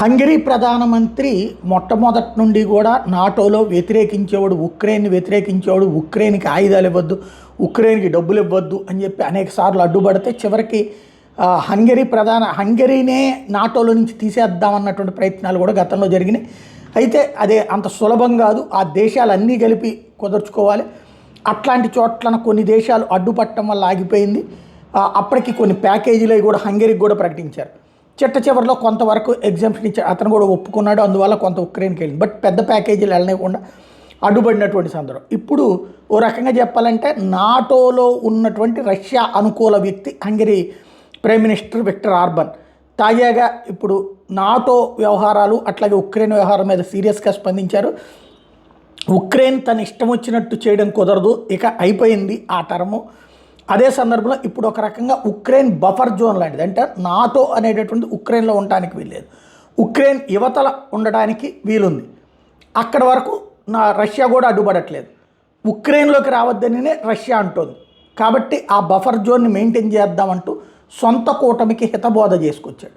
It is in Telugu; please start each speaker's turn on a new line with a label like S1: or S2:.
S1: హంగరీ ప్రధానమంత్రి మొట్టమొదటి నుండి కూడా నాటోలో వ్యతిరేకించేవాడు, ఉక్రెయిన్ని వ్యతిరేకించేవాడు, ఉక్రెయిన్కి ఆయుధాలు ఇవ్వద్దు, ఉక్రెయిన్కి డబ్బులు ఇవ్వద్దు అని చెప్పి అనేక సార్లు అడ్డుపడితే చివరికి హంగరీనే నాటోలో నుంచి తీసేద్దామన్నటువంటి ప్రయత్నాలు కూడా గతంలో జరిగినాయి. అయితే అదే అంత సులభం కాదు, ఆ దేశాలన్నీ కలిపి కుదర్చుకోవాలి. అట్లాంటి చోట్ల కొన్ని దేశాలు అడ్డుపట్టడం వల్ల ఆగిపోయింది. అప్పటికి కొన్ని ప్యాకేజీలు కూడా హంగరీకి కూడా ప్రకటించారు. చివరిలో కొంతవరకు ఎగ్జామ్షన్ ఇచ్చారు, అతను కూడా ఒప్పుకున్నాడు, అందువల్ల కొంత ఉక్రెయిన్కి వెళ్ళింది. బట్ పెద్ద ప్యాకేజీలు వెళ్ళనివ్వకుండా అడ్డుపడినటువంటి సందర్భం. ఇప్పుడు ఓ రకంగా చెప్పాలంటే నాటోలో ఉన్నటువంటి రష్యా అనుకూల వ్యక్తి Hungary prime minister Viktor Orban తాజాగా ఇప్పుడు నాటో వ్యవహారాలు అట్లాగే ఉక్రెయిన్ వ్యవహారం మీద సీరియస్గా స్పందించారు. ఉక్రెయిన్ తన ఇష్టం వచ్చినట్టు చేయడం కుదరదు, ఇక అయిపోయింది ఆ టర్ము. అదే సందర్భంలో ఇప్పుడు ఒక రకంగా ఉక్రెయిన్ బఫర్ జోన్ లాంటిది, అంటే నాటో అనేటటువంటి ఉక్రెయిన్లో ఉండడానికి వీల్లేదు, ఉక్రెయిన్ యువతల ఉండడానికి వీలుంది. అక్కడ వరకు రష్యా కూడా అడ్డుపడట్లేదు, ఉక్రెయిన్లోకి రావద్దనినే రష్యా అంటోంది. కాబట్టి ఆ బఫర్ జోన్ని మెయింటైన్ చేద్దామంటూ సొంత కూటమికి హితబోధ చేసుకొచ్చాడు.